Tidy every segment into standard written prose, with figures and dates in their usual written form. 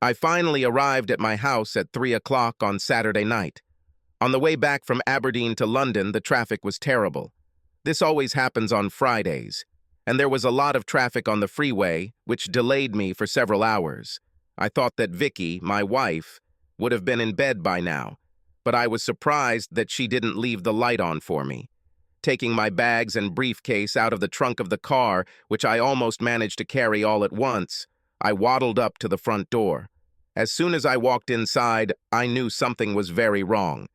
I finally arrived at my house at 3 o'clock on Saturday night. On the way back from Aberdeen to London, the traffic was terrible. This always happens on Fridays, and there was a lot of traffic on the freeway, which delayed me for several hours. I thought that Vicky, my wife, would have been in bed by now, but I was surprised that she didn't leave the light on for me. Taking my bags and briefcase out of the trunk of the car, which I almost managed to carry all at once, I waddled up to the front door. As soon as I walked inside, I knew something was very wrong.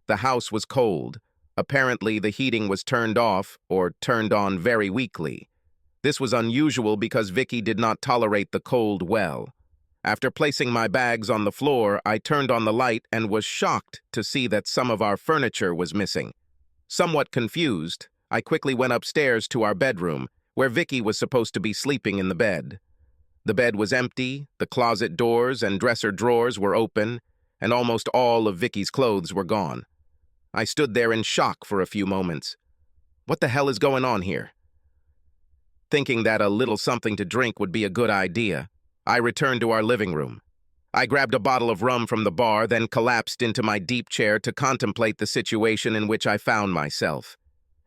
The house was cold. Apparently, the heating was turned off or turned on very weakly. This was unusual because Vicky did not tolerate the cold well. After placing my bags on the floor, I turned on the light and was shocked to see that some of our furniture was missing. Somewhat confused, I quickly went upstairs to our bedroom, where Vicky was supposed to be sleeping in the bed. The bed was empty, the closet doors and dresser drawers were open, and almost all of Vicky's clothes were gone. I stood there in shock for a few moments. What the hell is going on here? Thinking that a little something to drink would be a good idea, I returned to our living room. I grabbed a bottle of rum from the bar, then collapsed into my deep chair to contemplate the situation in which I found myself.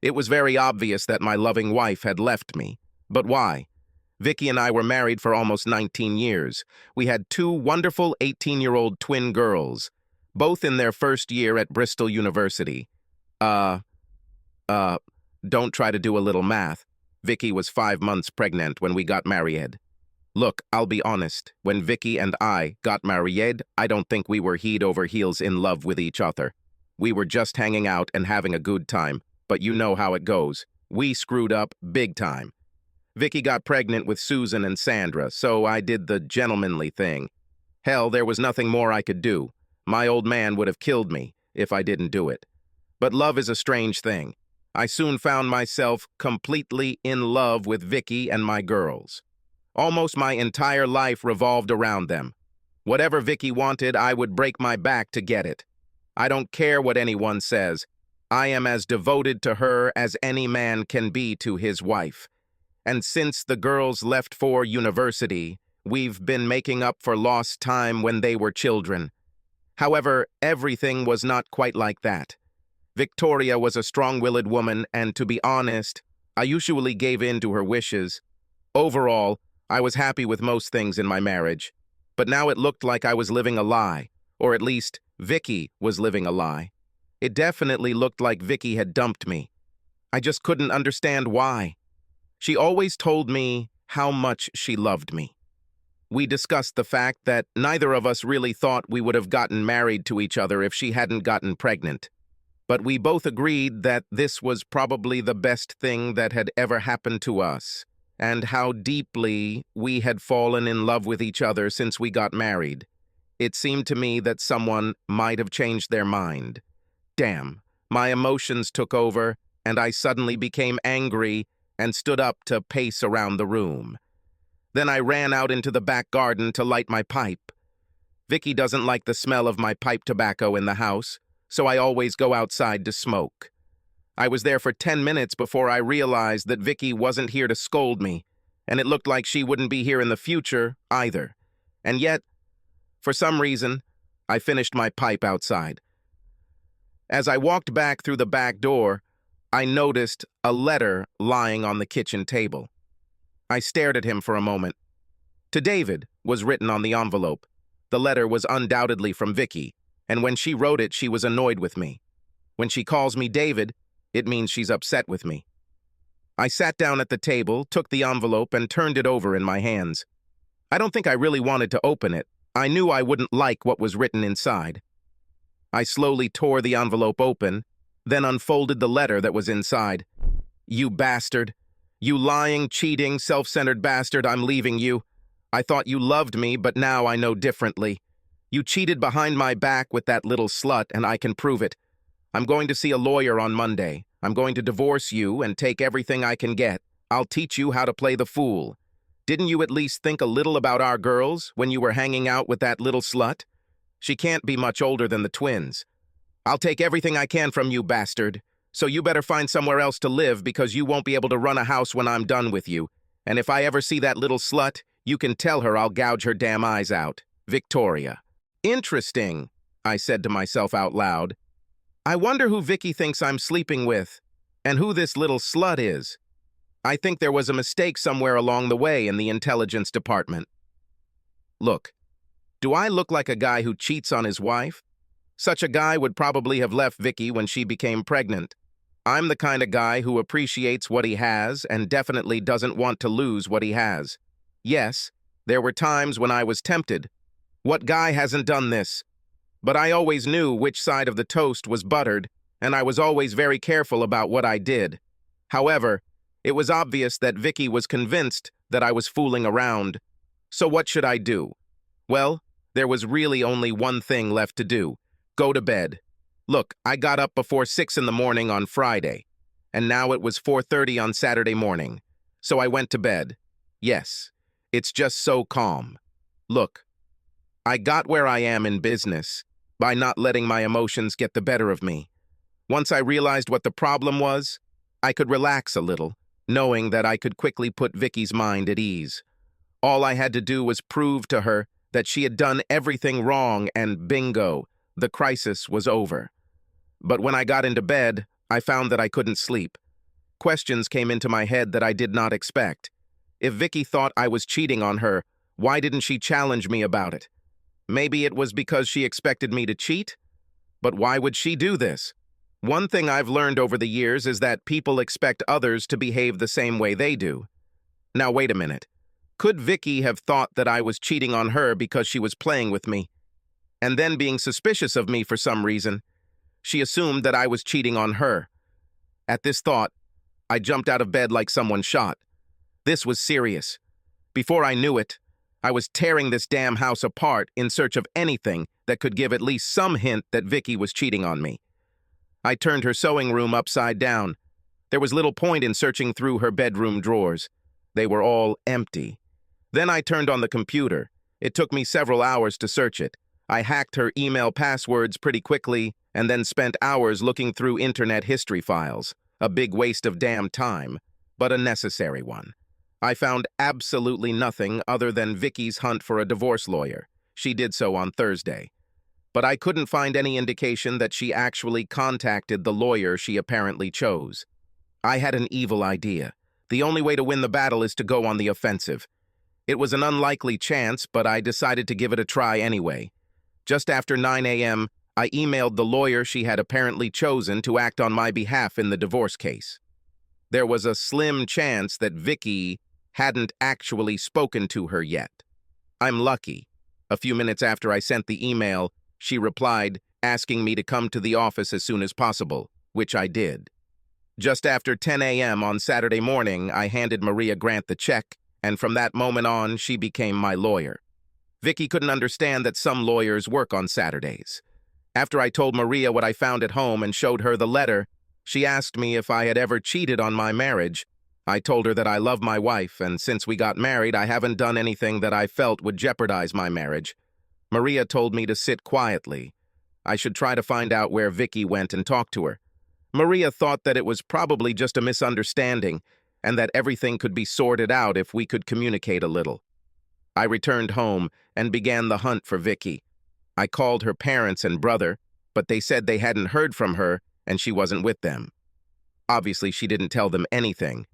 It was very obvious that my loving wife had left me. But why? Vicky and I were married for almost 19 years. We had two wonderful 18-year-old twin girls, both in their first year at Bristol University. Don't try to do a little math. Vicky was 5 months pregnant when we got married. Look, I'll be honest, when Vicky and I got married, I don't think we were head over heels in love with each other. We were just hanging out and having a good time, but you know how it goes. We screwed up big time. Vicky got pregnant with Susan and Sandra, so I did the gentlemanly thing. Hell, there was nothing more I could do. My old man would have killed me if I didn't do it. But love is a strange thing. I soon found myself completely in love with Vicky and my girls. Almost my entire life revolved around them. Whatever Vicky wanted, I would break my back to get it. I don't care what anyone says. I am as devoted to her as any man can be to his wife. And since the girls left for university, we've been making up for lost time when they were children. However, everything was not quite like that. Victoria was a strong-willed woman, and to be honest, I usually gave in to her wishes. Overall, I was happy with most things in my marriage, but now it looked like I was living a lie, or at least Vicky was living a lie. It definitely looked like Vicky had dumped me. I just couldn't understand why. She always told me how much she loved me. We discussed the fact that neither of us really thought we would have gotten married to each other if she hadn't gotten pregnant. But we both agreed that this was probably the best thing that had ever happened to us, and how deeply we had fallen in love with each other since we got married. It seemed to me that someone might have changed their mind. Damn, my emotions took over, and I suddenly became angry and stood up to pace around the room. Then I ran out into the back garden to light my pipe. Vicky doesn't like the smell of my pipe tobacco in the house, so I always go outside to smoke. I was there for 10 minutes before I realized that Vicky wasn't here to scold me, and it looked like she wouldn't be here in the future either. And yet, for some reason, I finished my pipe outside. As I walked back through the back door, I noticed a letter lying on the kitchen table. I stared at him for a moment. To David was written on the envelope. The letter was undoubtedly from Vicky, and when she wrote it, she was annoyed with me. When she calls me David, it means she's upset with me. I sat down at the table, took the envelope, and turned it over in my hands. I don't think I really wanted to open it. I knew I wouldn't like what was written inside. I slowly tore the envelope open, then unfolded the letter that was inside. You bastard. You lying, cheating, self-centered bastard, I'm leaving you. I thought you loved me, but now I know differently. You cheated behind my back with that little slut, and I can prove it. I'm going to see a lawyer on Monday. I'm going to divorce you and take everything I can get. I'll teach you how to play the fool. Didn't you at least think a little about our girls when you were hanging out with that little slut? She can't be much older than the twins. I'll take everything I can from you, bastard. So you better find somewhere else to live because you won't be able to run a house when I'm done with you. And if I ever see that little slut, you can tell her I'll gouge her damn eyes out. Victoria. Interesting, I said to myself out loud. I wonder who Vicky thinks I'm sleeping with, and who this little slut is. I think there was a mistake somewhere along the way in the intelligence department. Look, do I look like a guy who cheats on his wife? Such a guy would probably have left Vicky when she became pregnant. I'm the kind of guy who appreciates what he has and definitely doesn't want to lose what he has. Yes, there were times when I was tempted. What guy hasn't done this? But I always knew which side of the toast was buttered, and I was always very careful about what I did. However, it was obvious that Vicky was convinced that I was fooling around. So what should I do? Well, there was really only one thing left to do. Go to bed. Look, I got up before 6 in the morning on Friday, and now it was 4:30 on Saturday morning. So I went to bed. Yes, it's just so calm. Look, I got where I am in business by not letting my emotions get the better of me. Once I realized what the problem was, I could relax a little, knowing that I could quickly put Vicky's mind at ease. All I had to do was prove to her that she had done everything wrong, and bingo, the crisis was over. But when I got into bed, I found that I couldn't sleep. Questions came into my head that I did not expect. If Vicky thought I was cheating on her, why didn't she challenge me about it? Maybe it was because she expected me to cheat? But why would she do this? One thing I've learned over the years is that people expect others to behave the same way they do. Now wait a minute. Could Vicky have thought that I was cheating on her because she was playing with me, and then being suspicious of me for some reason? She assumed that I was cheating on her. At this thought, I jumped out of bed like someone shot. This was serious. Before I knew it, I was tearing this damn house apart in search of anything that could give at least some hint that Vicky was cheating on me. I turned her sewing room upside down. There was little point in searching through her bedroom drawers. They were all empty. Then I turned on the computer. It took me several hours to search it. I hacked her email passwords pretty quickly and then spent hours looking through internet history files. A big waste of damn time, but a necessary one. I found absolutely nothing other than Vicky's hunt for a divorce lawyer. She did so on Thursday. But I couldn't find any indication that she actually contacted the lawyer she apparently chose. I had an evil idea. The only way to win the battle is to go on the offensive. It was an unlikely chance, but I decided to give it a try anyway. Just after 9 a.m., I emailed the lawyer she had apparently chosen to act on my behalf in the divorce case. There was a slim chance that Vicky hadn't actually spoken to her yet. I'm lucky. A few minutes after I sent the email, she replied, asking me to come to the office as soon as possible, which I did. Just after 10 a.m. on Saturday morning, I handed Maria Grant the check, and from that moment on, she became my lawyer. Vicky couldn't understand that some lawyers work on Saturdays. After I told Maria what I found at home and showed her the letter, she asked me if I had ever cheated on my marriage. I told her that I love my wife, and since we got married, I haven't done anything that I felt would jeopardize my marriage. Maria told me to sit quietly. I should try to find out where Vicky went and talk to her. Maria thought that it was probably just a misunderstanding and that everything could be sorted out if we could communicate a little. I returned home and began the hunt for Vicky. I called her parents and brother, but they said they hadn't heard from her and she wasn't with them. Obviously, she didn't tell them anything.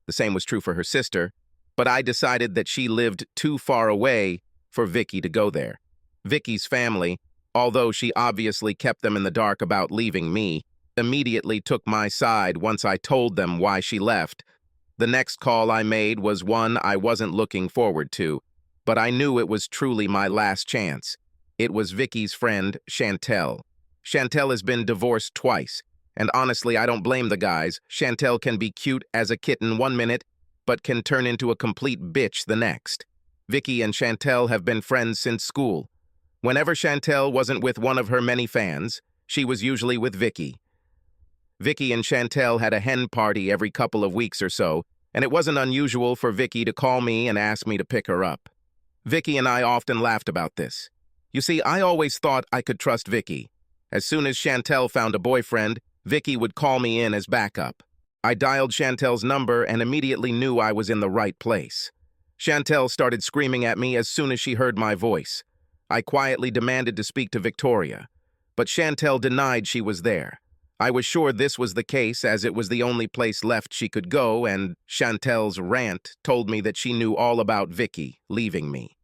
The same was true for her sister, but I decided that she lived too far away for Vicky to go there. Vicky's family, although she obviously kept them in the dark about leaving me, immediately took my side once I told them why she left. The next call I made was one I wasn't looking forward to, but I knew it was truly my last chance. It was Vicky's friend, Chantel. Chantel has been divorced twice, and honestly, I don't blame the guys. Chantel can be cute as a kitten one minute, but can turn into a complete bitch the next. Vicky and Chantel have been friends since school. Whenever Chantel wasn't with one of her many fans, she was usually with Vicky. Vicky and Chantel had a hen party every couple of weeks or so, and it wasn't unusual for Vicky to call me and ask me to pick her up. Vicky and I often laughed about this. You see, I always thought I could trust Vicky. As soon as Chantel found a boyfriend, Vicky would call me in as backup. I dialed Chantel's number and immediately knew I was in the right place. Chantel started screaming at me as soon as she heard my voice. I quietly demanded to speak to Victoria, but Chantel denied she was there. I was sure this was the case as it was the only place left she could go, and Chantel's rant told me that she knew all about Vicky leaving me.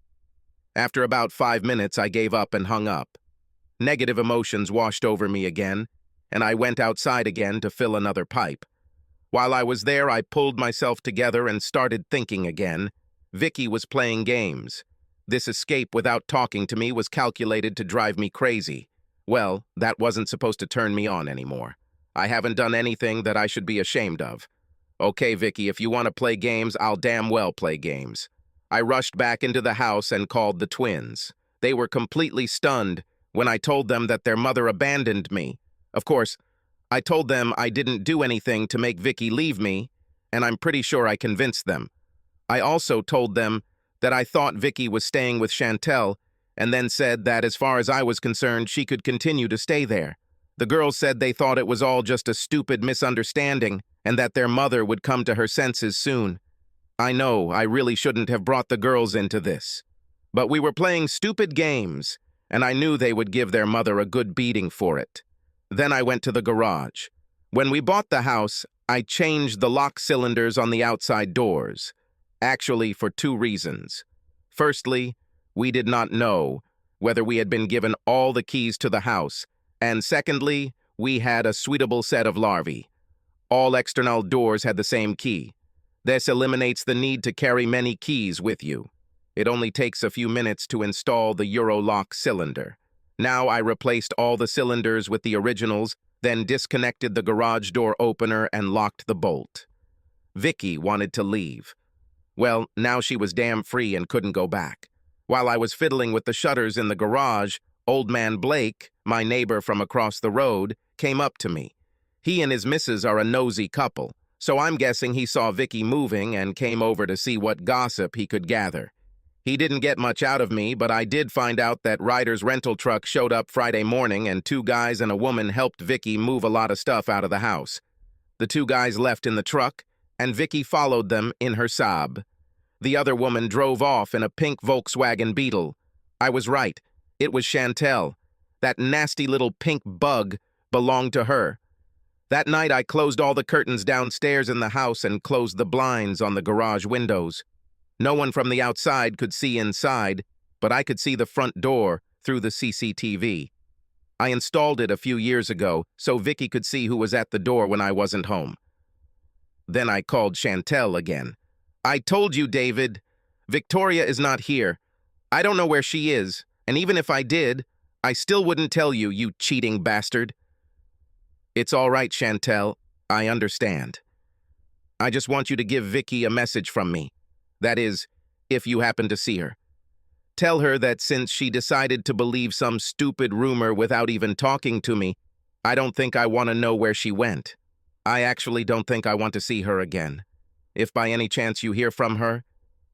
After about 5 minutes, I gave up and hung up. Negative emotions washed over me again, and I went outside again to fill another pipe. While I was there, I pulled myself together and started thinking again. Vicky was playing games. This escape without talking to me was calculated to drive me crazy. Well, that wasn't supposed to turn me on anymore. I haven't done anything that I should be ashamed of. Okay, Vicky, if you want to play games, I'll damn well play games. I rushed back into the house and called the twins. They were completely stunned when I told them that their mother abandoned me. Of course, I told them I didn't do anything to make Vicky leave me, and I'm pretty sure I convinced them. I also told them that I thought Vicky was staying with Chantel, and then said that as far as I was concerned, she could continue to stay there. The girls said they thought it was all just a stupid misunderstanding, and that their mother would come to her senses soon. I know I really shouldn't have brought the girls into this, but we were playing stupid games, and I knew they would give their mother a good beating for it. Then I went to the garage. When we bought the house, I changed the lock cylinders on the outside doors, actually for 2 reasons. Firstly, we did not know whether we had been given all the keys to the house, and secondly, we had a suitable set of larvae. All external doors had the same key. This eliminates the need to carry many keys with you. It only takes a few minutes to install the Euro-lock cylinder. Now I replaced all the cylinders with the originals, then disconnected the garage door opener and locked the bolt. Vicky wanted to leave. Well, now she was damn free and couldn't go back. While I was fiddling with the shutters in the garage, old man Blake, my neighbor from across the road, came up to me. He and his missus are a nosy couple, so I'm guessing he saw Vicky moving and came over to see what gossip he could gather. He didn't get much out of me, but I did find out that Ryder's rental truck showed up Friday morning and 2 guys and a woman helped Vicky move a lot of stuff out of the house. The 2 guys left in the truck, and Vicky followed them in her Saab. The other woman drove off in a pink Volkswagen Beetle. I was right. It was Chantel. That nasty little pink bug belonged to her. That night I closed all the curtains downstairs in the house and closed the blinds on the garage windows. No one from the outside could see inside, but I could see the front door through the CCTV. I installed it a few years ago so Vicky could see who was at the door when I wasn't home. Then I called Chantel again. I told you, David. Victoria is not here. I don't know where she is, and even if I did, I still wouldn't tell you, you cheating bastard. It's all right, Chantel. I understand. I just want you to give Vicky a message from me. That is, if you happen to see her. Tell her that since she decided to believe some stupid rumor without even talking to me, I don't think I want to know where she went. I actually don't think I want to see her again. If by any chance you hear from her,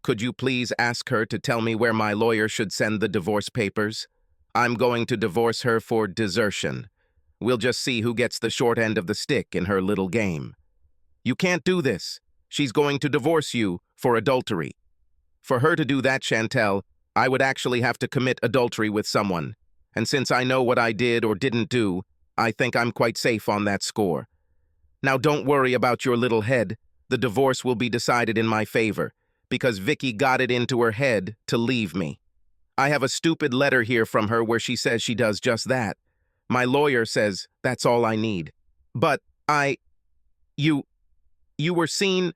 could you please ask her to tell me where my lawyer should send the divorce papers? I'm going to divorce her for desertion. We'll just see who gets the short end of the stick in her little game. You can't do this. She's going to divorce you for adultery. For her to do that, Chantel, I would actually have to commit adultery with someone. And since I know what I did or didn't do, I think I'm quite safe on that score. Now don't worry about your little head. The divorce will be decided in my favor, because Vicky got it into her head to leave me. I have a stupid letter here from her where she says she does just that. My lawyer says that's all I need. But you were seen.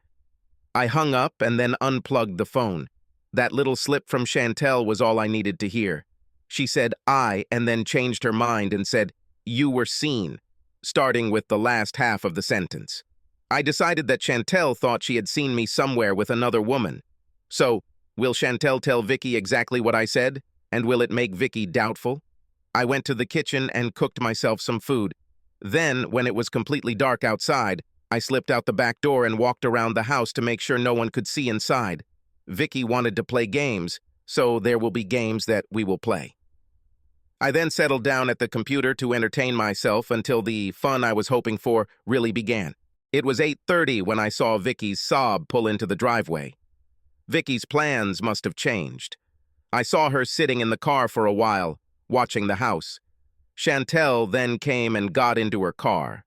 I hung up and then unplugged the phone. That little slip from Chantel was all I needed to hear. She said I and then changed her mind and said, you were seen, starting with the last half of the sentence. I decided that Chantel thought she had seen me somewhere with another woman. So, will Chantel tell Vicky exactly what I said? And will it make Vicky doubtful? I went to the kitchen and cooked myself some food. Then, when it was completely dark outside, I slipped out the back door and walked around the house to make sure no one could see inside. Vicky wanted to play games, so there will be games that we will play. I then settled down at the computer to entertain myself until the fun I was hoping for really began. It was 8:30 when I saw Vicky's Saab pull into the driveway. Vicky's plans must have changed. I saw her sitting in the car for a while, watching the house. Chantel then came and got into her car.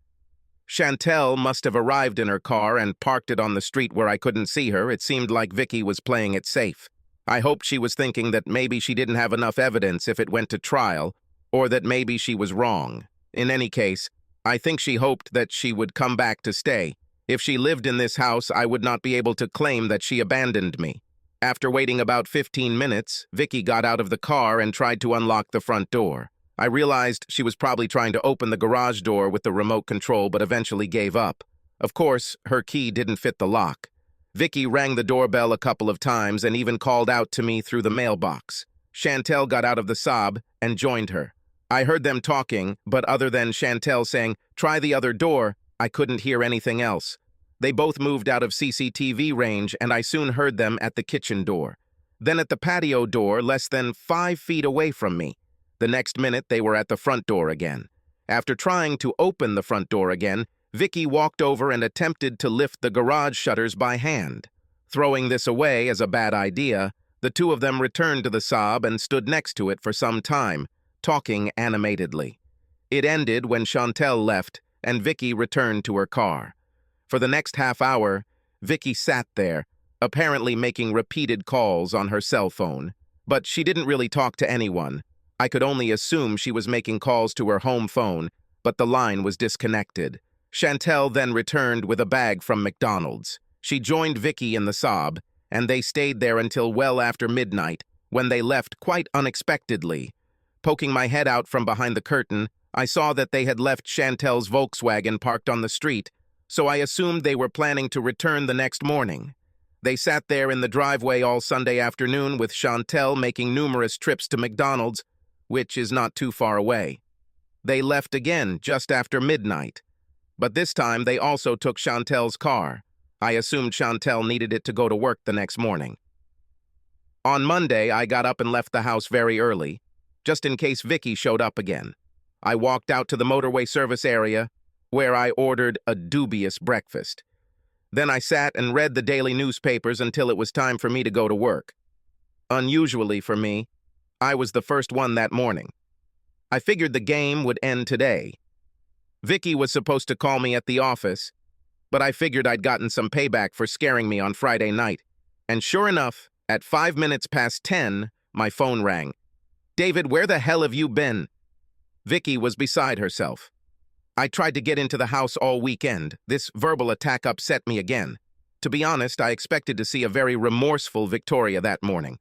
Chantel must have arrived in her car and parked it on the street where I couldn't see her. It seemed like Vicky was playing it safe. I hoped she was thinking that maybe she didn't have enough evidence if it went to trial, or that maybe she was wrong. In any case, I think she hoped that she would come back to stay. If she lived in this house, I would not be able to claim that she abandoned me. After waiting about 15 minutes, Vicky got out of the car and tried to unlock the front door. I realized she was probably trying to open the garage door with the remote control, but eventually gave up. Of course, her key didn't fit the lock. Vicky rang the doorbell a couple of times and even called out to me through the mailbox. Chantel got out of the Saab and joined her. I heard them talking, but other than Chantel saying, "Try the other door," I couldn't hear anything else. They both moved out of CCTV range, and I soon heard them at the kitchen door. Then at the patio door, less than 5 feet away from me. The next minute, they were at the front door again. After trying to open the front door again, Vicky walked over and attempted to lift the garage shutters by hand. Throwing this away as a bad idea, the two of them returned to the Saab and stood next to it for some time, talking animatedly. It ended when Chantel left and Vicky returned to her car. For the next half hour, Vicky sat there, apparently making repeated calls on her cell phone. But she didn't really talk to anyone. I could only assume she was making calls to her home phone, but the line was disconnected. Chantel then returned with a bag from McDonald's. She joined Vicky in the Saab, and they stayed there until well after midnight, when they left quite unexpectedly. Poking my head out from behind the curtain, I saw that they had left Chantel's Volkswagen parked on the street, so I assumed they were planning to return the next morning. They sat there in the driveway all Sunday afternoon with Chantel making numerous trips to McDonald's, which is not too far away. They left again just after midnight. But this time, they also took Chantel's car. I assumed Chantel needed it to go to work the next morning. On Monday, I got up and left the house very early, just in case Vicky showed up again. I walked out to the motorway service area, where I ordered a dubious breakfast. Then I sat and read the daily newspapers until it was time for me to go to work. Unusually for me, I was the first one that morning. I figured the game would end today. Vicky was supposed to call me at the office, but I figured I'd gotten some payback for scaring me on Friday night. And sure enough, at 5 minutes past 10, my phone rang. "David, where the hell have you been?" Vicky was beside herself. I tried to get into the house all weekend. This verbal attack upset me again. To be honest, I expected to see a very remorseful Victoria that morning.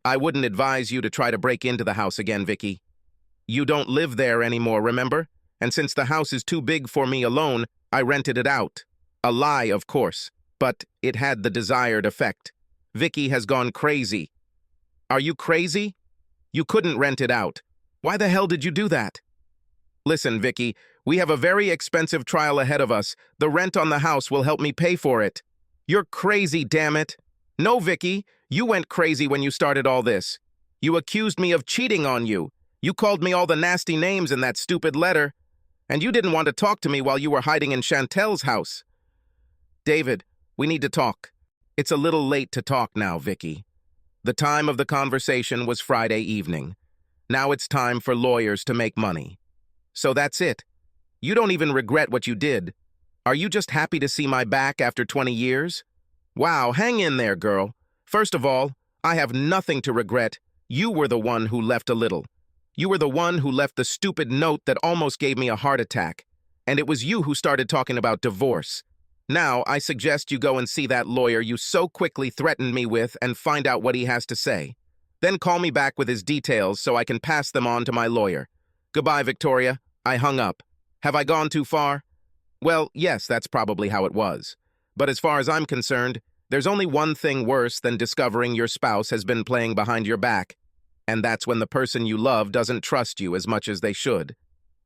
"I wouldn't advise you to try to break into the house again, Vicky. You don't live there anymore, remember? And since the house is too big for me alone, I rented it out." A lie, of course, but it had the desired effect. Vicky has gone crazy. "Are you crazy? You couldn't rent it out. Why the hell did you do that?" "Listen, Vicky, we have a very expensive trial ahead of us. The rent on the house will help me pay for it." "You're crazy, damn it." "No, Vicky, you went crazy when you started all this. You accused me of cheating on you. You called me all the nasty names in that stupid letter. And you didn't want to talk to me while you were hiding in Chantel's house." "David, we need to talk." "It's a little late to talk now, Vicky." The time of the conversation was Friday evening. Now it's time for lawyers to make money. "So that's it. You don't even regret what you did. Are you just happy to see my back after 20 years? Wow, hang in there, girl. First of all, I have nothing to regret. You were the one who left a little. You were the one who left the stupid note that almost gave me a heart attack. And it was you who started talking about divorce. Now, I suggest you go and see that lawyer you so quickly threatened me with and find out what he has to say. Then call me back with his details so I can pass them on to my lawyer. Goodbye, Victoria." I hung up. Have I gone too far? Well, yes, that's probably how it was. But as far as I'm concerned, there's only one thing worse than discovering your spouse has been playing behind your back. And that's when the person you love doesn't trust you as much as they should.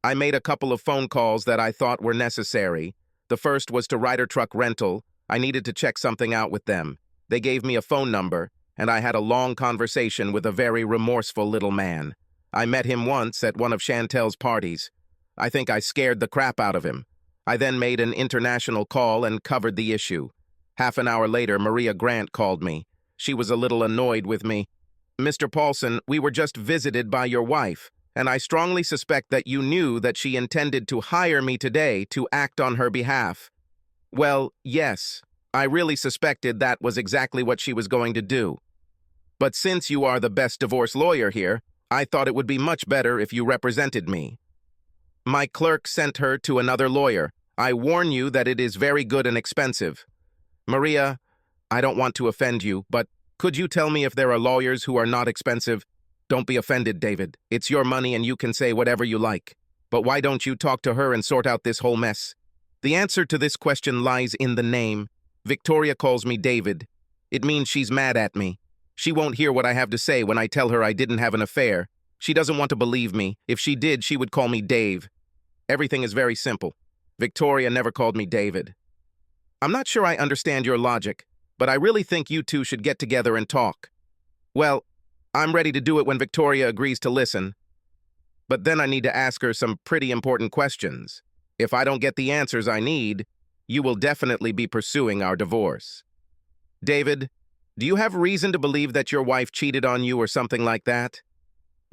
I made a couple of phone calls that I thought were necessary. The first was to Ryder Truck Rental. I needed to check something out with them. They gave me a phone number, and I had a long conversation with a very remorseful little man. I met him once at one of Chantel's parties. I think I scared the crap out of him. I then made an international call and covered the issue. Half an hour later, Maria Grant called me. She was a little annoyed with me. Mr. Paulson, we were just visited by your wife, and I strongly suspect that you knew that she intended to hire me today to act on her behalf. Well, yes, I really suspected that was exactly what she was going to do. But since you are the best divorce lawyer here, I thought it would be much better if you represented me. My clerk sent her to another lawyer. I warn you that it is very good and expensive. Maria, I don't want to offend you, but could you tell me if there are lawyers who are not expensive? Don't be offended, David. It's your money and you can say whatever you like. But why don't you talk to her and sort out this whole mess? The answer to this question lies in the name. Victoria calls me David. It means she's mad at me. She won't hear what I have to say when I tell her I didn't have an affair. She doesn't want to believe me. If she did, she would call me Dave. Everything is very simple. Victoria never called me David. I'm not sure I understand your logic, but I really think you two should get together and talk. Well, I'm ready to do it when Victoria agrees to listen. But then I need to ask her some pretty important questions. If I don't get the answers I need, you will definitely be pursuing our divorce. David, do you have reason to believe that your wife cheated on you or something like that?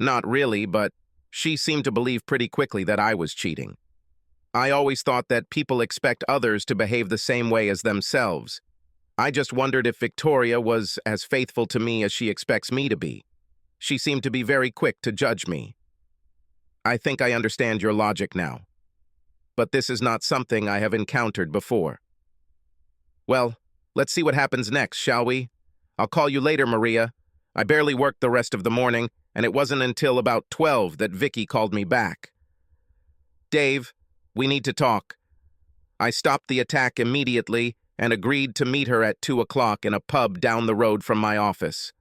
Not really, but she seemed to believe pretty quickly that I was cheating. I always thought that people expect others to behave the same way as themselves. I just wondered if Victoria was as faithful to me as she expects me to be. She seemed to be very quick to judge me. I think I understand your logic now. But this is not something I have encountered before. Well, let's see what happens next, shall we? I'll call you later, Maria. I barely worked the rest of the morning, and it wasn't until about 12 that Vicky called me back. Dave, we need to talk. I stopped the attack immediately and agreed to meet her at 2 o'clock in a pub down the road from my office.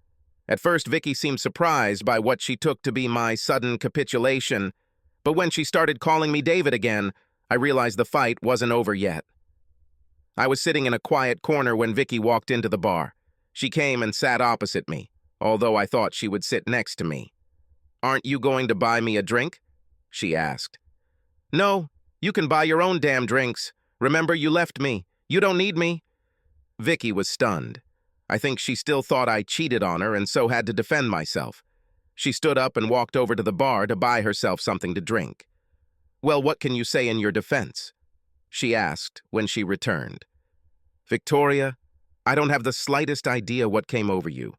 At first, Vicky seemed surprised by what she took to be my sudden capitulation, but when she started calling me David again, I realized the fight wasn't over yet. I was sitting in a quiet corner when Vicky walked into the bar. She came and sat opposite me, although I thought she would sit next to me. "Aren't you going to buy me a drink?" she asked. "No, you can buy your own damn drinks. Remember, you left me. You don't need me." Vicky was stunned. I think she still thought I cheated on her and so had to defend myself. She stood up and walked over to the bar to buy herself something to drink. "Well, what can you say in your defense?" she asked when she returned. "Victoria, I don't have the slightest idea what came over you.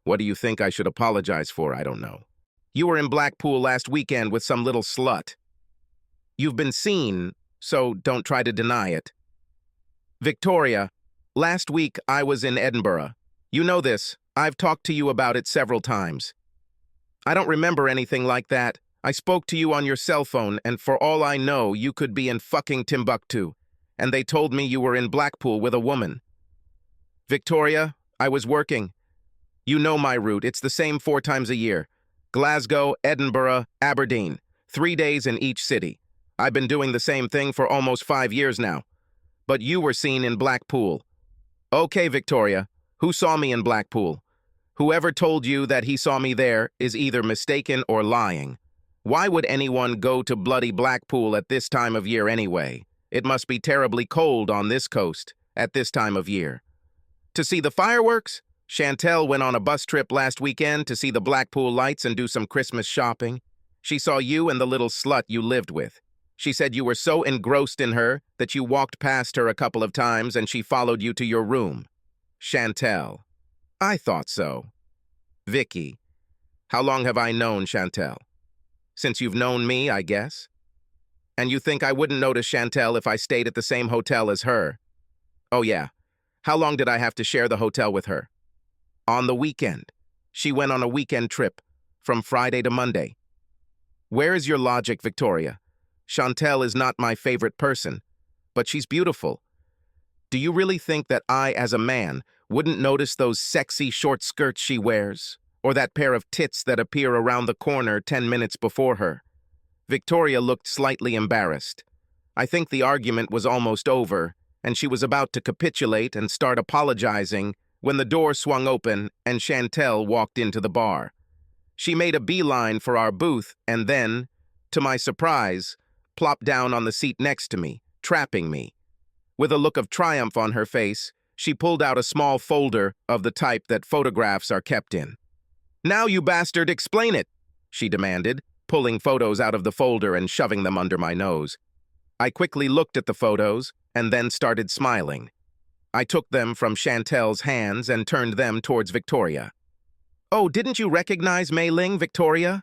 What do you think I should apologize for? I don't know. You were in Blackpool last weekend with some little slut. You've been seen, so don't try to deny it. Victoria, last week I was in Edinburgh. You know this. I've talked to you about it several times. I don't remember anything like that. I spoke to you on your cell phone, and for all I know, you could be in fucking Timbuktu, and they told me you were in Blackpool with a woman. Victoria, I was working. You know my route. It's the same 4 times a year. Glasgow, Edinburgh, Aberdeen. 3 days in each city. I've been doing the same thing for almost 5 years now. But you were seen in Blackpool. Okay, Victoria, who saw me in Blackpool? Whoever told you that he saw me there is either mistaken or lying. Why would anyone go to bloody Blackpool at this time of year anyway? It must be terribly cold on this coast at this time of year. To see the fireworks? Chantel went on a bus trip last weekend to see the Blackpool lights and do some Christmas shopping. She saw you and the little slut you lived with. She said you were so engrossed in her that you walked past her a couple of times and she followed you to your room. Chantel. I thought so. Vicky. How long have I known Chantel? Since you've known me, I guess. And you think I wouldn't notice Chantel if I stayed at the same hotel as her? Oh yeah. How long did I have to share the hotel with her? On the weekend. She went on a weekend trip, from Friday to Monday. Where is your logic, Victoria? Chantel is not my favorite person, but she's beautiful. Do you really think that I, as a man, wouldn't notice those sexy short skirts she wears, or that pair of tits that appear around the corner 10 minutes before her? Victoria looked slightly embarrassed. I think the argument was almost over, and she was about to capitulate and start apologizing when the door swung open and Chantel walked into the bar. She made a beeline for our booth and then, to my surprise, plopped down on the seat next to me, trapping me. With a look of triumph on her face, she pulled out a small folder of the type that photographs are kept in. Now, you bastard, explain it, she demanded, pulling photos out of the folder and shoving them under my nose. I quickly looked at the photos and then started smiling. I took them from Chantel's hands and turned them towards Victoria. Oh, didn't you recognize Mei Ling, Victoria?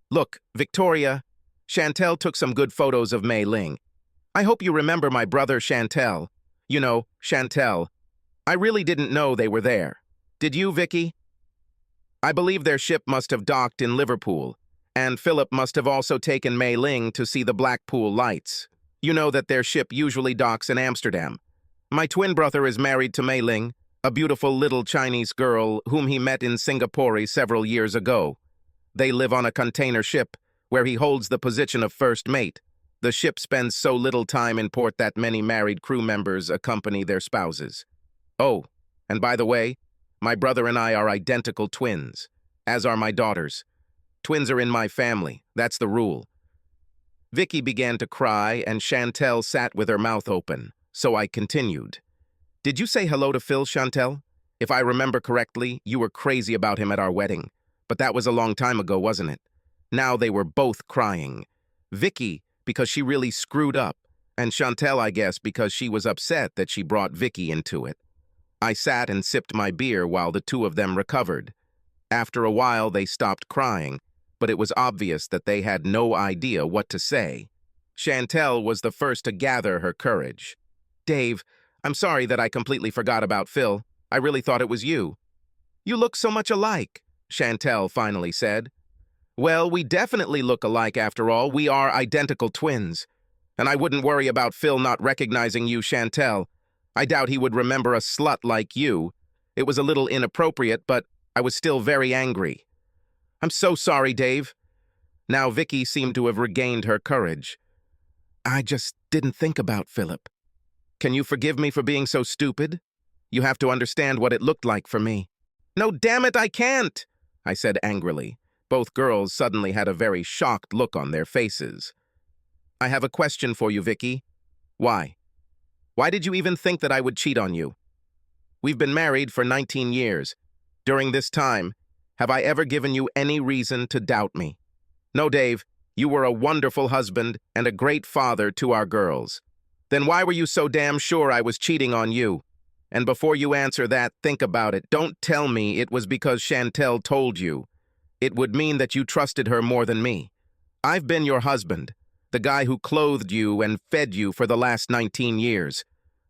Look, Victoria, Chantel took some good photos of Mei Ling. I hope you remember my brother Chantel. You know, Chantel. I really didn't know they were there. Did you, Vicky? I believe their ship must have docked in Liverpool, and Philip must have also taken Mei Ling to see the Blackpool lights. You know that their ship usually docks in Amsterdam. My twin brother is married to Mei Ling, a beautiful little Chinese girl whom he met in Singapore several years ago. They live on a container ship, where he holds the position of first mate. The ship spends so little time in port that many married crew members accompany their spouses. Oh, and by the way, my brother and I are identical twins, as are my daughters. Twins are in my family, that's the rule. Vicky began to cry and Chantel sat with her mouth open, so I continued. Did you say hello to Phil, Chantel? If I remember correctly, you were crazy about him at our wedding, but that was a long time ago, wasn't it? Now they were both crying. Vicky, because she really screwed up, and Chantel, I guess, because she was upset that she brought Vicky into it. I sat and sipped my beer while the two of them recovered. After a while, they stopped crying, but it was obvious that they had no idea what to say. Chantel was the first to gather her courage. Dave, I'm sorry that I completely forgot about Phil. I really thought it was you. You look so much alike, Chantel finally said. Well, we definitely look alike after all. We are identical twins. And I wouldn't worry about Phil not recognizing you, Chantel. I doubt he would remember a slut like you. It was a little inappropriate, but I was still very angry. I'm so sorry, Dave. Now Vicky seemed to have regained her courage. I just didn't think about Philip. Can you forgive me for being so stupid? You have to understand what it looked like for me. No, damn it, I can't, I said angrily. Both girls suddenly had a very shocked look on their faces. I have a question for you, Vicky. Why? Why did you even think that I would cheat on you? We've been married for 19 years. During this time, have I ever given you any reason to doubt me? No, Dave, you were a wonderful husband and a great father to our girls. Then why were you so damn sure I was cheating on you? And before you answer that, think about it. Don't tell me it was because Chantel told you. It would mean that you trusted her more than me. I've been your husband, the guy who clothed you and fed you for the last 19 years.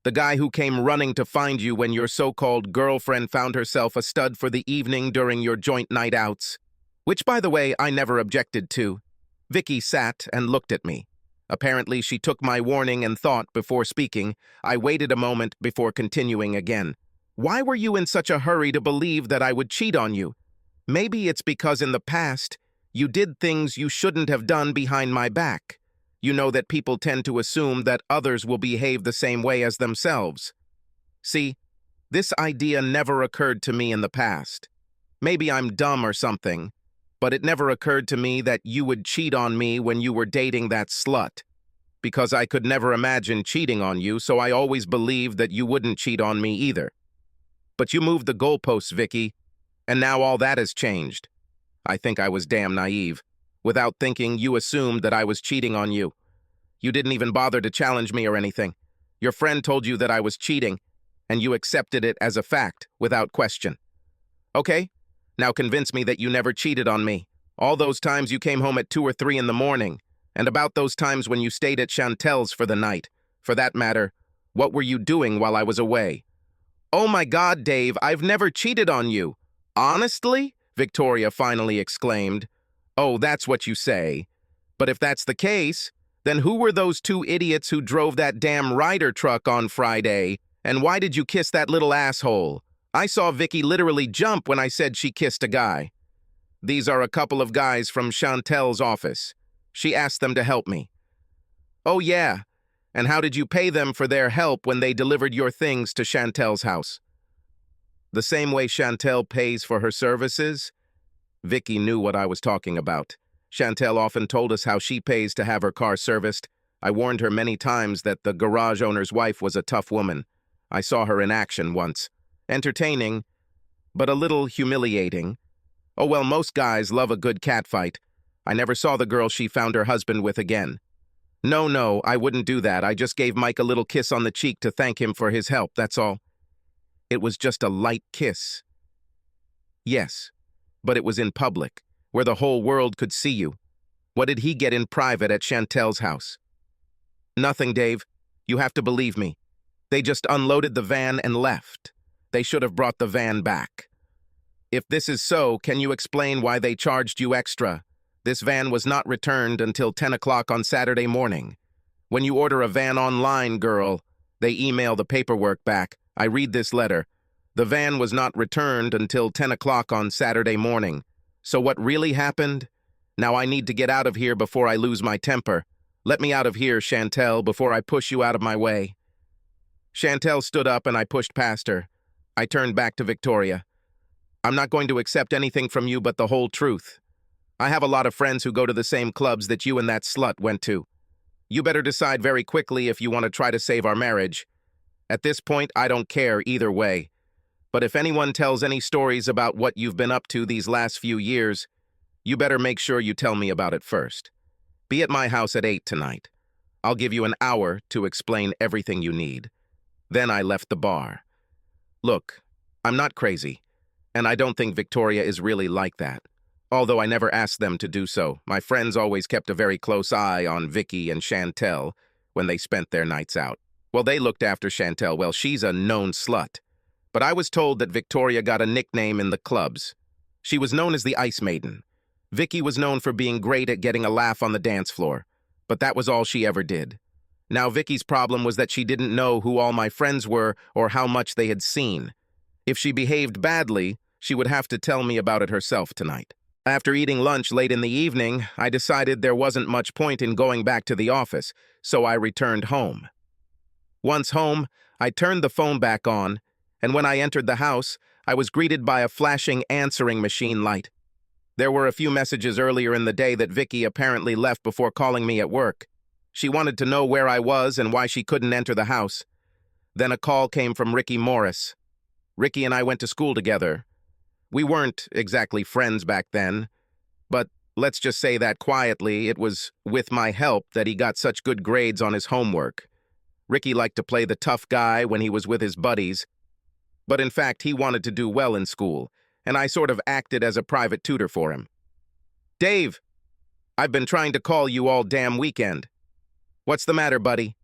The guy who came running to find you when your so-called girlfriend found herself a stud for the evening during your joint night outs. Which, by the way, I never objected to. Vicky sat and looked at me. Apparently, she took my warning and thought before speaking. I waited a moment before continuing again. Why were you in such a hurry to believe that I would cheat on you? Maybe it's because in the past, you did things you shouldn't have done behind my back. You know that people tend to assume that others will behave the same way as themselves. See, this idea never occurred to me in the past. Maybe I'm dumb or something, but it never occurred to me that you would cheat on me when you were dating that slut. Because I could never imagine cheating on you, so I always believed that you wouldn't cheat on me either. But you moved the goalposts, Vicky, and now all that has changed. I think I was damn naive. Without thinking, you assumed that I was cheating on you. You didn't even bother to challenge me or anything. Your friend told you that I was cheating, and you accepted it as a fact, without question. Okay, now convince me that you never cheated on me. All those times you came home at 2 or 3 in the morning, and about those times when you stayed at Chantel's for the night. For that matter, what were you doing while I was away? Oh my God, Dave, I've never cheated on you. Honestly? Victoria finally exclaimed. Oh, that's what you say. But if that's the case, then who were those 2 idiots who drove that damn Ryder truck on Friday? And why did you kiss that little asshole? I saw Vicky literally jump when I said she kissed a guy. These are a couple of guys from Chantel's office. She asked them to help me. Oh yeah, and how did you pay them for their help when they delivered your things to Chantel's house? The same way Chantel pays for her services? Vicky knew what I was talking about. Chantel often told us how she pays to have her car serviced. I warned her many times that the garage owner's wife was a tough woman. I saw her in action once. Entertaining, but a little humiliating. Oh well, most guys love a good catfight. I never saw the girl she found her husband with again. No, I wouldn't do that. I just gave Mike a little kiss on the cheek to thank him for his help, that's all. It was just a light kiss. Yes, but it was in public, where the whole world could see you. What did he get in private at Chantel's house? Nothing, Dave. You have to believe me. They just unloaded the van and left. They should have brought the van back. If this is so, can you explain why they charged you extra? This van was not returned until 10 o'clock on Saturday morning. When you order a van online, girl, they email the paperwork back. I read this letter. The van was not returned until 10 o'clock on Saturday morning. So what really happened? Now I need to get out of here before I lose my temper. Let me out of here, Chantel, before I push you out of my way. Chantel stood up and I pushed past her. I turned back to Victoria. I'm not going to accept anything from you but the whole truth. I have a lot of friends who go to the same clubs that you and that slut went to. You better decide very quickly if you want to try to save our marriage. At this point, I don't care either way. But if anyone tells any stories about what you've been up to these last few years, you better make sure you tell me about it first. Be at my house at 8 tonight. I'll give you an hour to explain everything you need. Then I left the bar. Look, I'm not crazy, and I don't think Victoria is really like that. Although I never asked them to do so, my friends always kept a very close eye on Vicky and Chantel when they spent their nights out. Well, they looked after Chantel. Well, she's a known slut. But I was told that Victoria got a nickname in the clubs. She was known as the Ice Maiden. Vicky was known for being great at getting a laugh on the dance floor, but that was all she ever did. Now, Vicky's problem was that she didn't know who all my friends were or how much they had seen. If she behaved badly, she would have to tell me about it herself tonight. After eating lunch late in the evening, I decided there wasn't much point in going back to the office, so I returned home. Once home, I turned the phone back on, and when I entered the house, I was greeted by a flashing answering machine light. There were a few messages earlier in the day that Vicky apparently left before calling me at work. She wanted to know where I was and why she couldn't enter the house. Then a call came from Ricky Morris. Ricky and I went to school together. We weren't exactly friends back then, but let's just say that quietly it was with my help that he got such good grades on his homework. Ricky liked to play the tough guy when he was with his buddies, but in fact he wanted to do well in school, and I sort of acted as a private tutor for him. Dave, I've been trying to call you all damn weekend. What's the matter, buddy?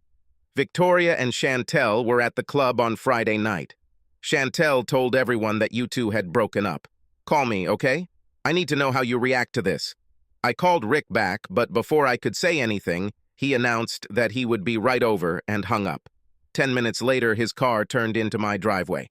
Victoria and Chantel were at the club on Friday night. Chantel told everyone that you two had broken up. Call me, okay? I need to know how you react to this. I called Rick back, but before I could say anything, he announced that he would be right over and hung up. 10 minutes later, his car turned into my driveway.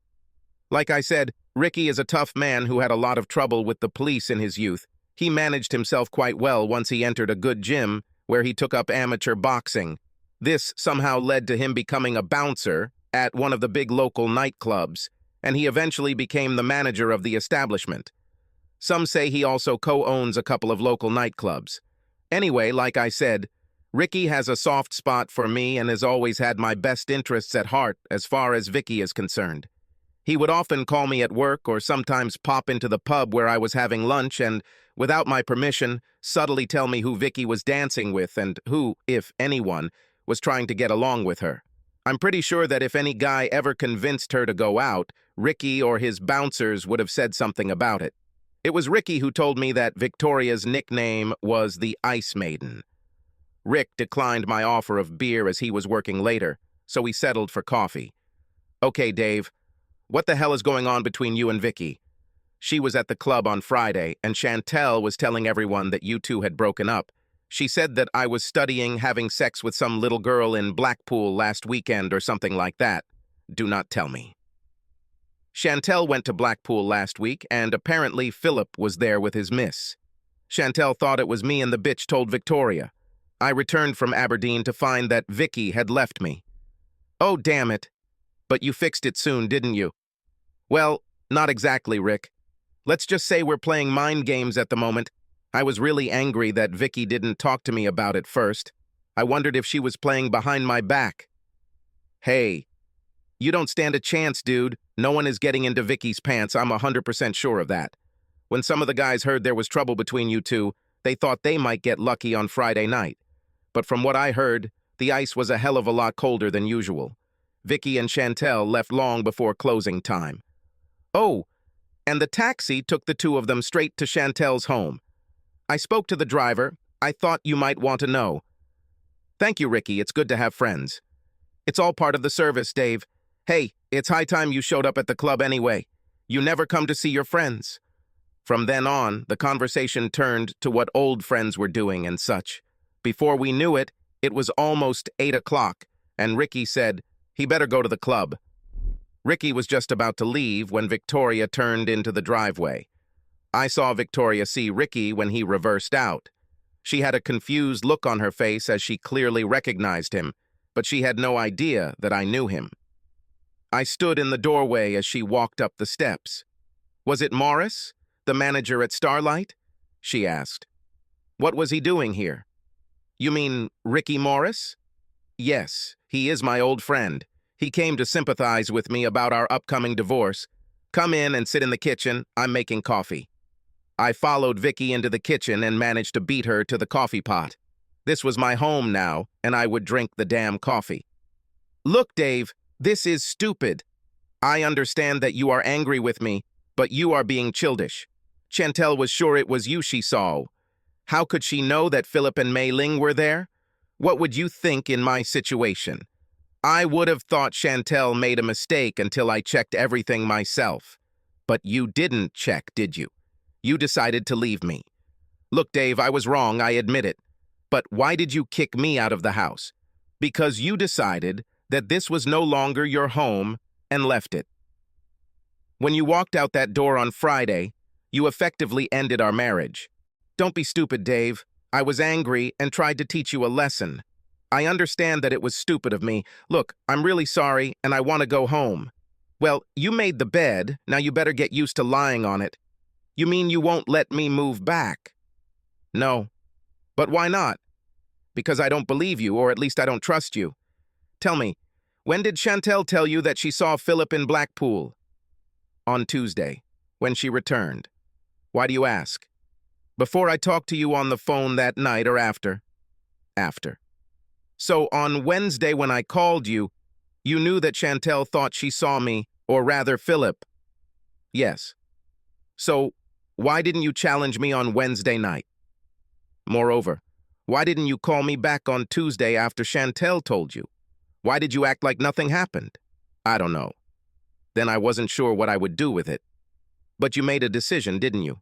Like I said, Ricky is a tough man who had a lot of trouble with the police in his youth. He managed himself quite well once he entered a good gym where he took up amateur boxing. This somehow led to him becoming a bouncer at one of the big local nightclubs, and he eventually became the manager of the establishment. Some say he also co-owns a couple of local nightclubs. Anyway, like I said, Ricky has a soft spot for me and has always had my best interests at heart as far as Vicky is concerned. He would often call me at work or sometimes pop into the pub where I was having lunch and, without my permission, subtly tell me who Vicky was dancing with and who, if anyone, was trying to get along with her. I'm pretty sure that if any guy ever convinced her to go out, Ricky or his bouncers would have said something about it. It was Ricky who told me that Victoria's nickname was the Ice Maiden. Rick declined my offer of beer as he was working later, so we settled for coffee. Okay, Dave, what the hell is going on between you and Vicky? She was at the club on Friday, and Chantel was telling everyone that you two had broken up. She said that I was studying having sex with some little girl in Blackpool last weekend or something like that. Do not tell me. Chantel went to Blackpool last week, and apparently Philip was there with his miss. Chantel thought it was me and the bitch told Victoria. I returned from Aberdeen to find that Vicky had left me. Oh, damn it. But you fixed it soon, didn't you? Well, not exactly, Rick. Let's just say we're playing mind games at the moment. I was really angry that Vicky didn't talk to me about it first. I wondered if she was playing behind my back. Hey, you don't stand a chance, dude. No one is getting into Vicky's pants. I'm 100% sure of that. When some of the guys heard there was trouble between you two, they thought they might get lucky on Friday night. But from what I heard, the ice was a hell of a lot colder than usual. Vicky and Chantel left long before closing time. Oh, and the taxi took the two of them straight to Chantel's home. I spoke to the driver. I thought you might want to know. Thank you, Ricky. It's good to have friends. It's all part of the service, Dave. Hey, it's high time you showed up at the club anyway. You never come to see your friends. From then on, the conversation turned to what old friends were doing and such. Before we knew it, it was almost 8 o'clock, and Ricky said he better go to the club. Ricky was just about to leave when Victoria turned into the driveway. I saw Victoria see Ricky when he reversed out. She had a confused look on her face as she clearly recognized him, but she had no idea that I knew him. I stood in the doorway as she walked up the steps. Was it Morris, the manager at Starlight? She asked. What was he doing here? You mean Ricky Morris? Yes, he is my old friend. He came to sympathize with me about our upcoming divorce. Come in and sit in the kitchen. I'm making coffee. I followed Vicky into the kitchen and managed to beat her to the coffee pot. This was my home now, and I would drink the damn coffee. Look, Dave, this is stupid. I understand that you are angry with me, but you are being childish. Chantel was sure it was you she saw. How could she know that Philip and Mei Ling were there? What would you think in my situation? I would have thought Chantel made a mistake until I checked everything myself. But you didn't check, did you? You decided to leave me. Look, Dave, I was wrong, I admit it. But why did you kick me out of the house? Because you decided that this was no longer your home and left it. When you walked out that door on Friday, you effectively ended our marriage. Don't be stupid, Dave. I was angry and tried to teach you a lesson. I understand that it was stupid of me. Look, I'm really sorry and I want to go home. Well, you made the bed, now you better get used to lying on it. You mean you won't let me move back? No. But why not? Because I don't believe you, or at least I don't trust you. Tell me, when did Chantel tell you that she saw Philip in Blackpool? On Tuesday, when she returned. Why do you ask? Before I talked to you on the phone that night or after? After. So on Wednesday when I called you, you knew that Chantel thought she saw me, or rather Philip? Yes. So why didn't you challenge me on Wednesday night? Moreover, why didn't you call me back on Tuesday after Chantel told you? Why did you act like nothing happened? I don't know. Then I wasn't sure what I would do with it. But you made a decision, didn't you?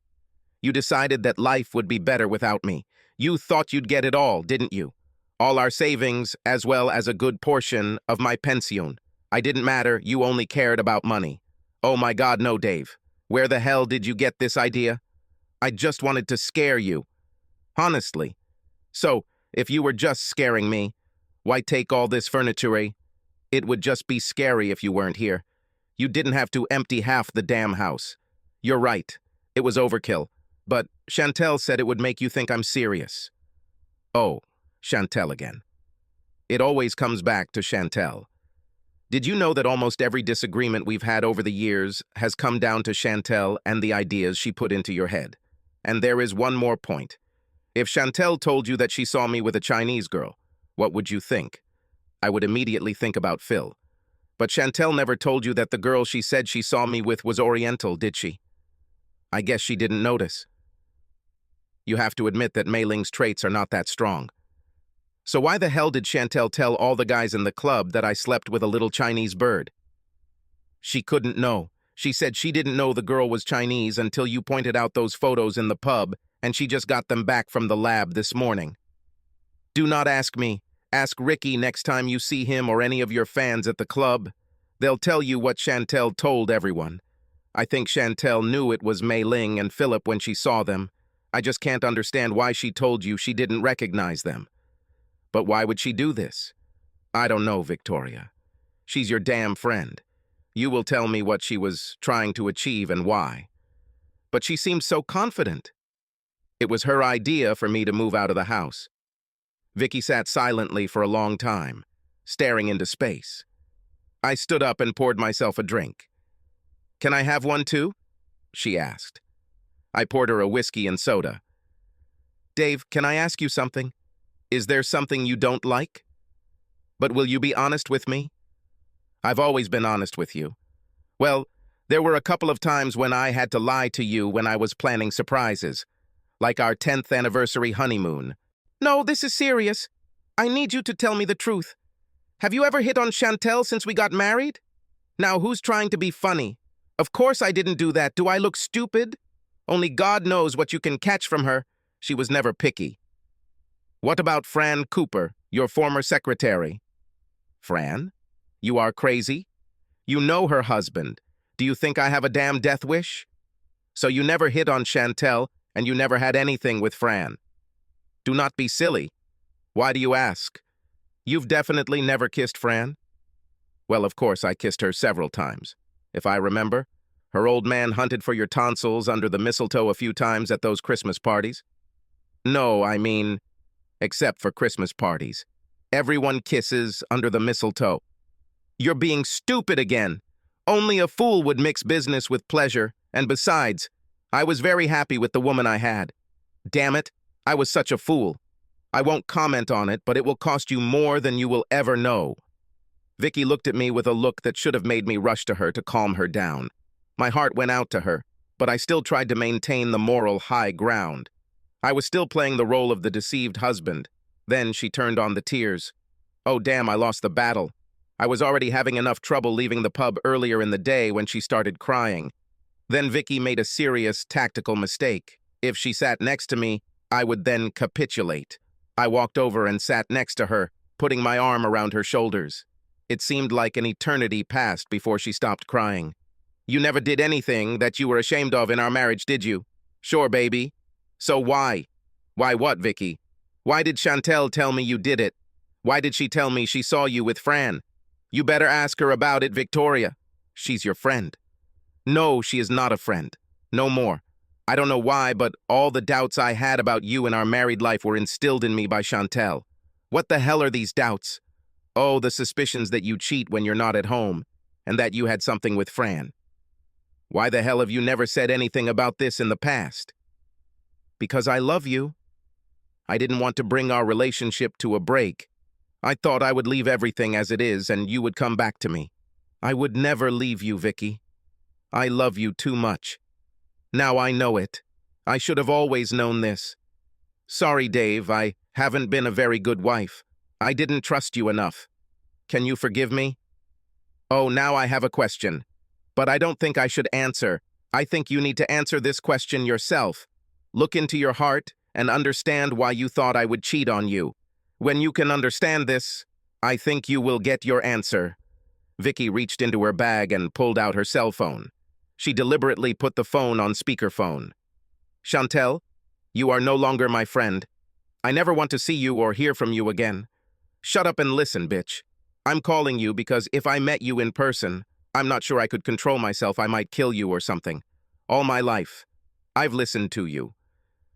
You decided that life would be better without me. You thought you'd get it all, didn't you? All our savings, as well as a good portion of my pension. I didn't matter, you only cared about money. Oh my God, no, Dave. Where the hell did you get this idea? I just wanted to scare you. Honestly. So, if you were just scaring me, why take all this furniture? It would just be scary if you weren't here. You didn't have to empty half the damn house. You're right. It was overkill. But Chantel said it would make you think I'm serious. Oh, Chantel again. It always comes back to Chantel. Did you know that almost every disagreement we've had over the years has come down to Chantel and the ideas she put into your head? And there is one more point. If Chantel told you that she saw me with a Chinese girl, what would you think? I would immediately think about Phil. But Chantel never told you that the girl she said she saw me with was Oriental, did she? I guess she didn't notice. You have to admit that Mei Ling's traits are not that strong. So why the hell did Chantel tell all the guys in the club that I slept with a little Chinese bird? She couldn't know. She said she didn't know the girl was Chinese until you pointed out those photos in the pub, and she just got them back from the lab this morning. Do not ask me. Ask Ricky next time you see him or any of your fans at the club. They'll tell you what Chantel told everyone. I think Chantel knew it was Mei Ling and Philip when she saw them. I just can't understand why she told you she didn't recognize them. But why would she do this? I don't know, Victoria. She's your damn friend. You will tell me what she was trying to achieve and why. But she seemed so confident. It was her idea for me to move out of the house. Vicky sat silently for a long time, staring into space. I stood up and poured myself a drink. Can I have one too? She asked. I poured her a whiskey and soda. Dave, can I ask you something? Is there something you don't like? But will you be honest with me? I've always been honest with you. Well, there were a couple of times when I had to lie to you when I was planning surprises, like our 10th anniversary honeymoon. No, this is serious. I need you to tell me the truth. Have you ever hit on Chantel since we got married? Now, who's trying to be funny? Of course I didn't do that. Do I look stupid? Only God knows what you can catch from her. She was never picky. What about Fran Cooper, your former secretary? Fran? You are crazy? You know her husband. Do you think I have a damn death wish? So you never hit on Chantel, and you never had anything with Fran. Do not be silly. Why do you ask? You've definitely never kissed Fran? Well, of course, I kissed her several times. If I remember, her old man hunted for your tonsils under the mistletoe a few times at those Christmas parties. No, I mean, except for Christmas parties. Everyone kisses under the mistletoe. You're being stupid again. Only a fool would mix business with pleasure, and besides, I was very happy with the woman I had. Damn it, I was such a fool. I won't comment on it, but it will cost you more than you will ever know. Vicky looked at me with a look that should have made me rush to her to calm her down. My heart went out to her, but I still tried to maintain the moral high ground. I was still playing the role of the deceived husband. Then she turned on the tears. Oh damn, I lost the battle. I was already having enough trouble leaving the pub earlier in the day when she started crying. Then Vicky made a serious tactical mistake. If she sat next to me, I would then capitulate. I walked over and sat next to her, putting my arm around her shoulders. It seemed like an eternity passed before she stopped crying. You never did anything that you were ashamed of in our marriage, did you? Sure, baby. So why? Why what, Vicky? Why did Chantel tell me you did it? Why did she tell me she saw you with Fran? You better ask her about it, Victoria. She's your friend. No, she is not a friend. No more. I don't know why, but all the doubts I had about you and our married life were instilled in me by Chantel. What the hell are these doubts? Oh, the suspicions that you cheat when you're not at home, and that you had something with Fran. Why the hell have you never said anything about this in the past? Because I love you. I didn't want to bring our relationship to a break. I thought I would leave everything as it is and you would come back to me. I would never leave you, Vicky. I love you too much. Now I know it. I should have always known this. Sorry, Dave, I haven't been a very good wife. I didn't trust you enough. Can you forgive me? Oh, now I have a question. But I don't think I should answer. I think you need to answer this question yourself. Look into your heart and understand why you thought I would cheat on you. When you can understand this, I think you will get your answer. Vicky reached into her bag and pulled out her cell phone. She deliberately put the phone on speakerphone. Chantel, you are no longer my friend. I never want to see you or hear from you again. Shut up and listen, bitch. I'm calling you because if I met you in person, I'm not sure I could control myself. I might kill you or something. All my life, I've listened to you.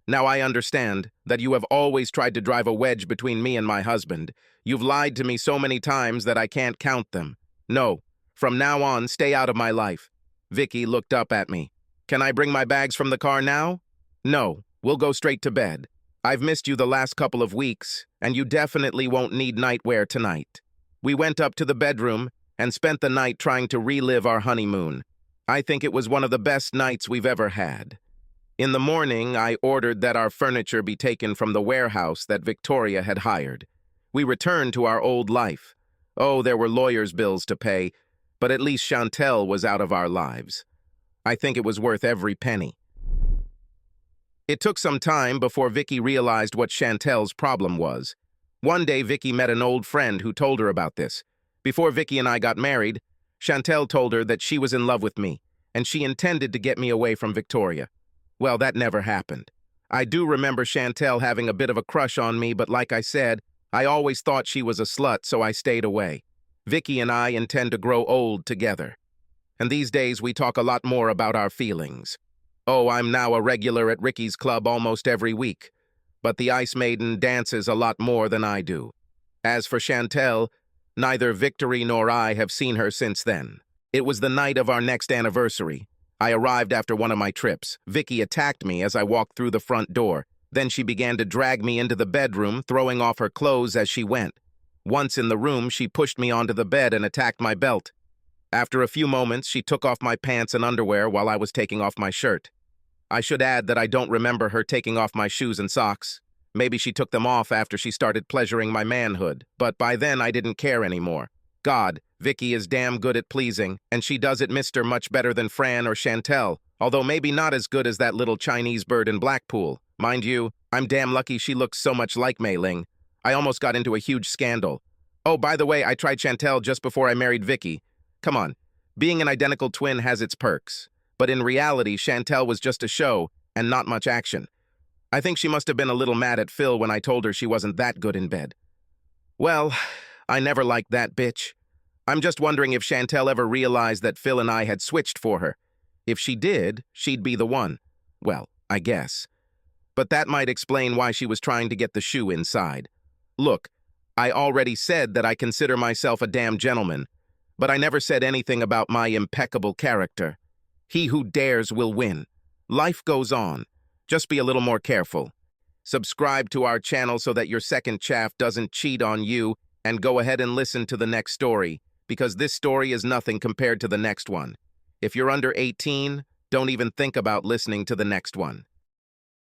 Now I understand that you have always tried to drive a wedge between me and my husband. You've lied to me so many times that I can't count them. No, from now on, stay out of my life. Vicky looked up at me. Can I bring my bags from the car now? No, we'll go straight to bed. I've missed you the last couple of weeks, and you definitely won't need nightwear tonight. We went up to the bedroom and spent the night trying to relive our honeymoon. I think it was one of the best nights we've ever had. In the morning, I ordered that our furniture be taken from the warehouse that Victoria had hired. We returned to our old life. Oh, there were lawyers' bills to pay, but at least Chantel was out of our lives. I think it was worth every penny. It took some time before Vicky realized what Chantel's problem was. One day, Vicky met an old friend who told her about this. Before Vicky and I got married, Chantel told her that she was in love with me, and she intended to get me away from Victoria. Well, that never happened. I do remember Chantel having a bit of a crush on me, but like I said, I always thought she was a slut, so I stayed away. Vicky and I intend to grow old together. And these days we talk a lot more about our feelings. Oh, I'm now a regular at Ricky's club almost every week. But the Ice Maiden dances a lot more than I do. As for Chantel, neither Victory nor I have seen her since then. It was the night of our next anniversary. I arrived after one of my trips. Vicky attacked me as I walked through the front door. Then she began to drag me into the bedroom, throwing off her clothes as she went. Once in the room, she pushed me onto the bed and attacked my belt. After a few moments, she took off my pants and underwear while I was taking off my shirt. I should add that I don't remember her taking off my shoes and socks. Maybe she took them off after she started pleasuring my manhood, but by then I didn't care anymore. God, Vicky is damn good at pleasing, and she does it much better than Fran or Chantel, although maybe not as good as that little Chinese bird in Blackpool. Mind you, I'm damn lucky she looks so much like Mei Ling. I almost got into a huge scandal. Oh, by the way, I tried Chantel just before I married Vicky. Come on, being an identical twin has its perks. But in reality, Chantel was just a show and not much action. I think she must have been a little mad at Phil when I told her she wasn't that good in bed. Well, I never liked that bitch. I'm just wondering if Chantel ever realized that Phil and I had switched for her. If she did, she'd be the one. Well, I guess. But that might explain why she was trying to get the shoe inside. Look, I already said that I consider myself a damn gentleman, but I never said anything about my impeccable character. He who dares will win. Life goes on. Just be a little more careful. Subscribe to our channel so that your second chaff doesn't cheat on you, and go ahead and listen to the next story, because this story is nothing compared to the next one. If you're under 18, don't even think about listening to the next one.